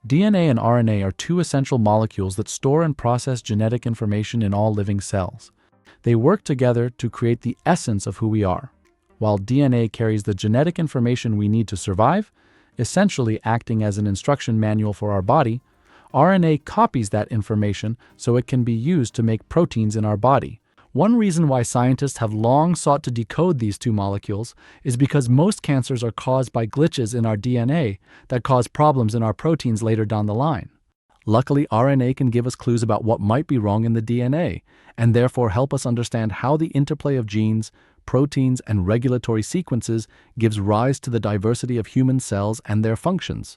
DNA and RNA are two essential molecules that store and process genetic information in all living cells. They work together to create the essence of who we are. While DNA carries the genetic information we need to survive, essentially acting as an instruction manual for our body, RNA copies that information so it can be used to make proteins in our body. One reason why scientists have long sought to decode these two molecules is because most cancers are caused by glitches in our DNA that cause problems in our proteins later down the line. Luckily, RNA can give us clues about what might be wrong in the DNA, and therefore help us understand how the interplay of genes, proteins, and regulatory sequences gives rise to the diversity of human cells and their functions.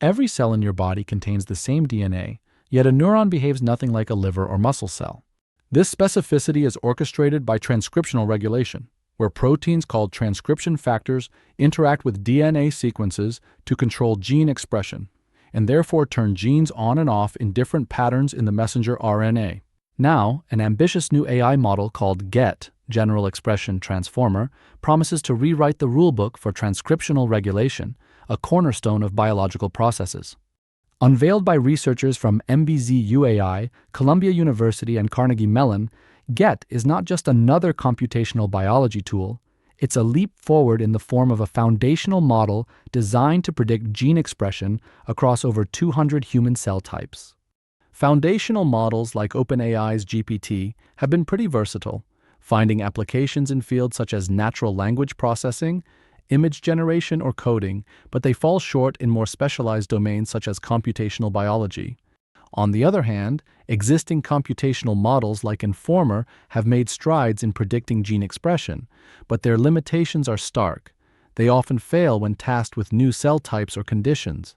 Every cell in your body contains the same DNA, yet a neuron behaves nothing like a liver or muscle cell. This specificity is orchestrated by transcriptional regulation, where proteins called transcription factors interact with DNA sequences to control gene expression, and therefore turn genes on and off in different patterns in the messenger RNA. Now, an ambitious new AI model called GET, General Expression Transformer, promises to rewrite the rulebook for transcriptional regulation, a cornerstone of biological processes. Unveiled by researchers from MBZ UAI, Columbia University, and Carnegie Mellon, GET is not just another computational biology tool, it's a leap forward in the form of a foundational model designed to predict gene expression across over 200 human cell types. Foundational models like OpenAI's GPT have been pretty versatile, finding applications in fields such as natural language processing, image generation, or coding, but they fall short in more specialized domains such as computational biology. On the other hand, existing computational models like Informer have made strides in predicting gene expression, but their limitations are stark. They often fail when tasked with new cell types or conditions.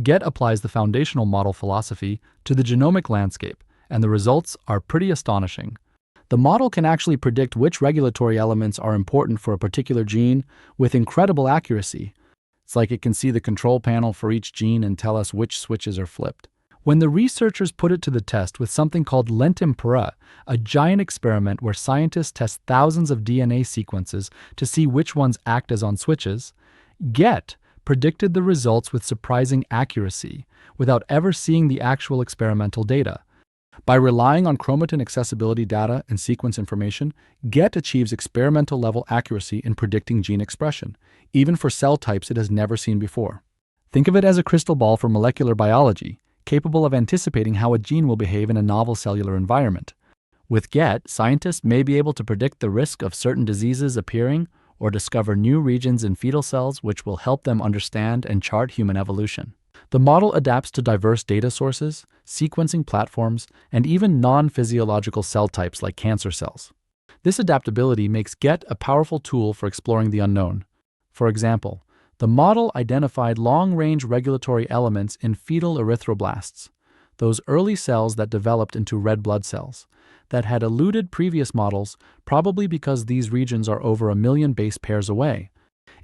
GET applies the foundational model philosophy to the genomic landscape, and the results are pretty astonishing. The model can actually predict which regulatory elements are important for a particular gene with incredible accuracy. It's like it can see the control panel for each gene and tell us which switches are flipped. When the researchers put it to the test with something called Lentimpera, a giant experiment where scientists test thousands of DNA sequences to see which ones act as on switches, GET predicted the results with surprising accuracy without ever seeing the actual experimental data. By relying on chromatin accessibility data and sequence information, GET achieves experimental-level accuracy in predicting gene expression, even for cell types it has never seen before. Think of it as a crystal ball for molecular biology, capable of anticipating how a gene will behave in a novel cellular environment. With GET, scientists may be able to predict the risk of certain diseases appearing or discover new regions in fetal cells which will help them understand and chart human evolution. The model adapts to diverse data sources, sequencing platforms, and even non-physiological cell types like cancer cells. This adaptability makes GET a powerful tool for exploring the unknown. For example, the model identified long-range regulatory elements in fetal erythroblasts, those early cells that developed into red blood cells, that had eluded previous models, probably because these regions are over 1 million base pairs away.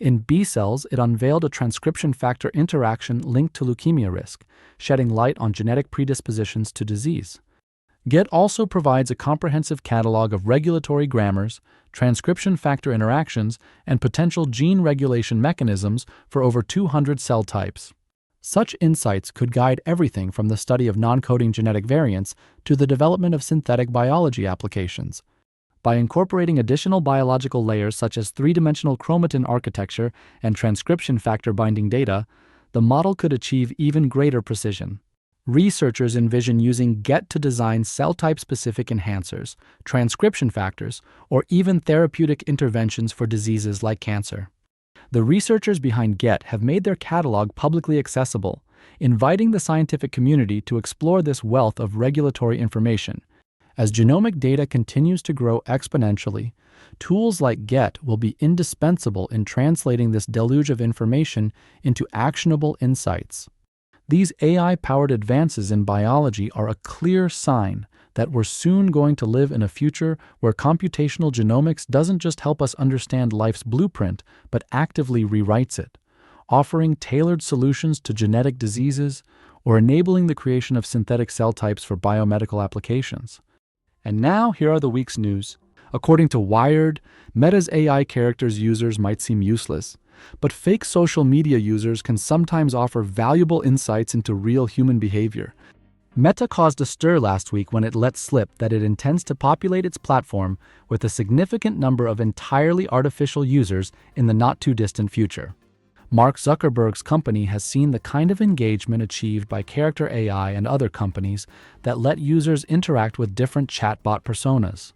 In B cells, it unveiled a transcription factor interaction linked to leukemia risk, shedding light on genetic predispositions to disease. GET also provides a comprehensive catalog of regulatory grammars, transcription factor interactions, and potential gene regulation mechanisms for over 200 cell types. Such insights could guide everything from the study of non-coding genetic variants to the development of synthetic biology applications. By incorporating additional biological layers such as three-dimensional chromatin architecture and transcription factor binding data, the model could achieve even greater precision. Researchers envision using GET to design cell-type-specific enhancers, transcription factors, or even therapeutic interventions for diseases like cancer. The researchers behind GET have made their catalog publicly accessible, inviting the scientific community to explore this wealth of regulatory information. As genomic data continues to grow exponentially, tools like GET will be indispensable in translating this deluge of information into actionable insights. These AI-powered advances in biology are a clear sign that we're soon going to live in a future where computational genomics doesn't just help us understand life's blueprint, but actively rewrites it, offering tailored solutions to genetic diseases or enabling the creation of synthetic cell types for biomedical applications. And now, here are the week's news. According to Wired, Meta's AI characters users might seem useless, but fake social media users can sometimes offer valuable insights into real human behavior. Meta caused a stir last week when it let slip that it intends to populate its platform with a significant number of entirely artificial users in the not-too-distant future. Mark Zuckerberg's company has seen the kind of engagement achieved by Character AI and other companies that let users interact with different chatbot personas.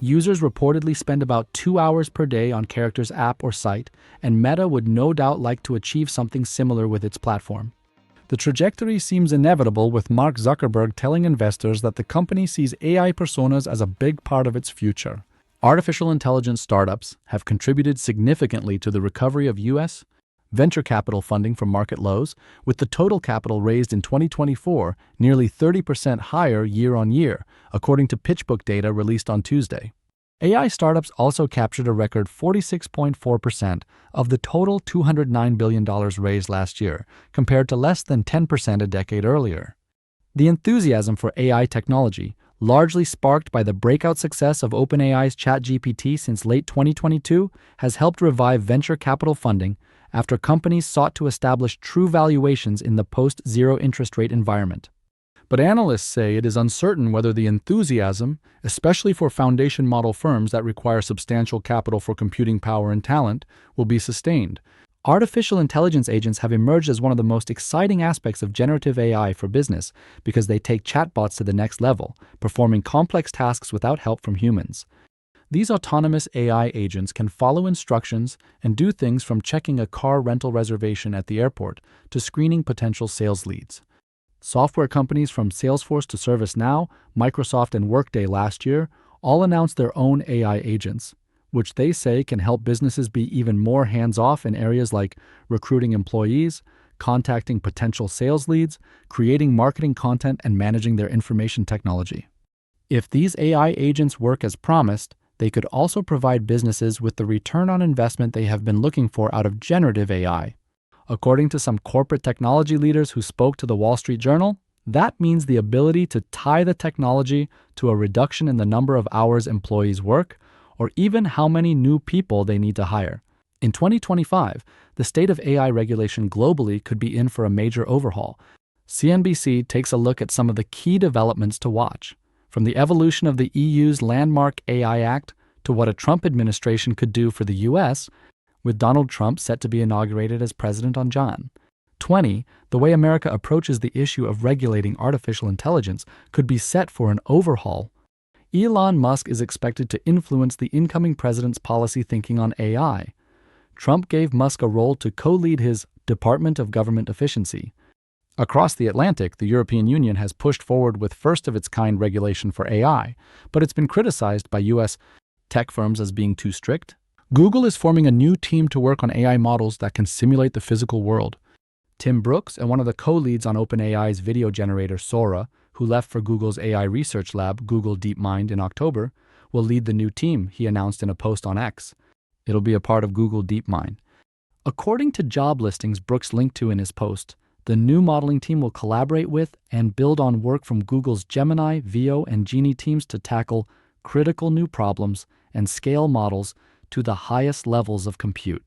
Users reportedly spend about 2 hours per day on Character's app or site, and Meta would no doubt like to achieve something similar with its platform. The trajectory seems inevitable, with Mark Zuckerberg telling investors that the company sees AI personas as a big part of its future. Artificial intelligence startups have contributed significantly to the recovery of U.S. venture capital funding from market lows, with the total capital raised in 2024 nearly 30% higher year-on-year, according to PitchBook data released on Tuesday. AI startups also captured a record 46.4% of the total $209 billion raised last year, compared to less than 10% a decade earlier. The enthusiasm for AI technology, largely sparked by the breakout success of OpenAI's ChatGPT since late 2022, has helped revive venture capital funding after companies sought to establish true valuations in the post-zero interest rate environment. But analysts say it is uncertain whether the enthusiasm, especially for foundation model firms that require substantial capital for computing power and talent, will be sustained. Artificial intelligence agents have emerged as one of the most exciting aspects of generative AI for business because they take chatbots to the next level, performing complex tasks without help from humans. These autonomous AI agents can follow instructions and do things from checking a car rental reservation at the airport to screening potential sales leads. Software companies from Salesforce to ServiceNow, Microsoft, and Workday last year all announced their own AI agents, which they say can help businesses be even more hands-off in areas like recruiting employees, contacting potential sales leads, creating marketing content, and managing their information technology. If these AI agents work as promised, they could also provide businesses with the return on investment they have been looking for out of generative AI. According to some corporate technology leaders who spoke to the Wall Street Journal, that means the ability to tie the technology to a reduction in the number of hours employees work, or even how many new people they need to hire. In 2025, the state of AI regulation globally could be in for a major overhaul. CNBC takes a look at some of the key developments to watch, from the evolution of the EU's landmark AI Act to what a Trump administration could do for the US, with Donald Trump set to be inaugurated as president on Jan. 20, the way America approaches the issue of regulating artificial intelligence could be set for an overhaul. Elon Musk is expected to influence the incoming president's policy thinking on AI. Trump gave Musk a role to co-lead his Department of Government Efficiency. Across the Atlantic, the European Union has pushed forward with first-of-its-kind regulation for AI, but it's been criticized by U.S. tech firms as being too strict. Google is forming a new team to work on AI models that can simulate the physical world. Tim Brooks, and one of the co-leads on OpenAI's video generator Sora, who left for Google's AI research lab, Google DeepMind, in October, will lead the new team, he announced in a post on X. It'll be a part of Google DeepMind. According to job listings Brooks linked to in his post, the new modeling team will collaborate with and build on work from Google's Gemini, Veo, and Genie teams to tackle critical new problems and scale models to the highest levels of compute.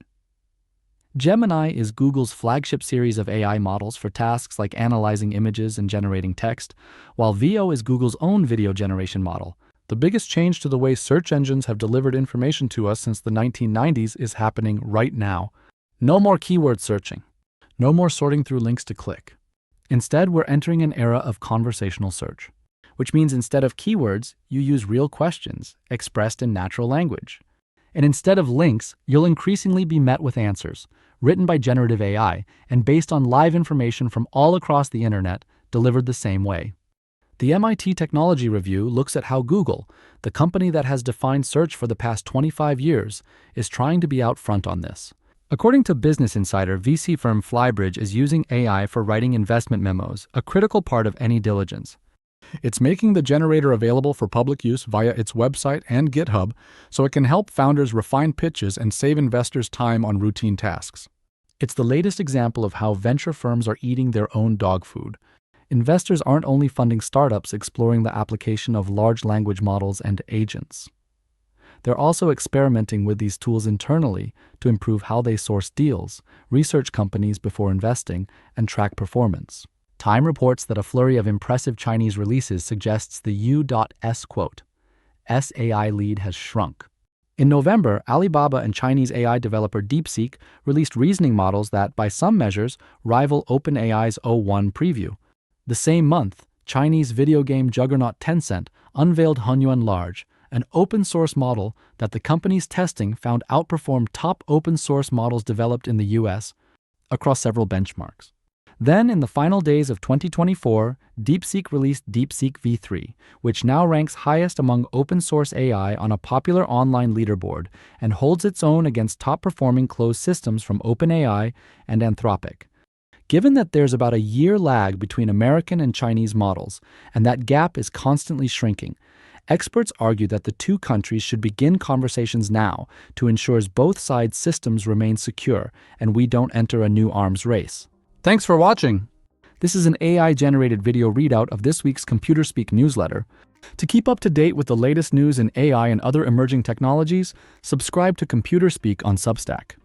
Gemini is Google's flagship series of AI models for tasks like analyzing images and generating text, while Veo is Google's own video generation model. The biggest change to the way search engines have delivered information to us since the 1990s is happening right now. No more keyword searching. No more sorting through links to click. Instead, we're entering an era of conversational search, which means instead of keywords, you use real questions expressed in natural language. And instead of links, you'll increasingly be met with answers, written by generative AI and based on live information from all across the internet, delivered the same way. The MIT Technology Review looks at how Google, the company that has defined search for the past 25 years, is trying to be out front on this. According to Business Insider, VC firm Flybridge is using AI for writing investment memos, a critical part of any diligence. It's making the generator available for public use via its website and GitHub so it can help founders refine pitches and save investors time on routine tasks. It's the latest example of how venture firms are eating their own dog food. Investors aren't only funding startups exploring the application of large language models and agents. They're also experimenting with these tools internally to improve how they source deals, research companies before investing, and track performance. Time reports that a flurry of impressive Chinese releases suggests the U.S. SAI lead has shrunk. In November, Alibaba and Chinese AI developer DeepSeek released reasoning models that, by some measures, rival OpenAI's o1 preview. The same month, Chinese video game juggernaut Tencent unveiled Hunyuan Large, an open-source model that the company's testing found outperformed top open-source models developed in the US across several benchmarks. Then, in the final days of 2024, DeepSeek released DeepSeek V3, which now ranks highest among open-source AI on a popular online leaderboard and holds its own against top-performing closed systems from OpenAI and Anthropic. Given that there's about a year lag between American and Chinese models, and that gap is constantly shrinking, experts argue that the two countries should begin conversations now to ensure both sides' systems remain secure and we don't enter a new arms race. Thanks for watching. This is an AI-generated video readout of this week's Computer Speak newsletter. To keep up to date with the latest news in AI and other emerging technologies, subscribe to Computer Speak on Substack.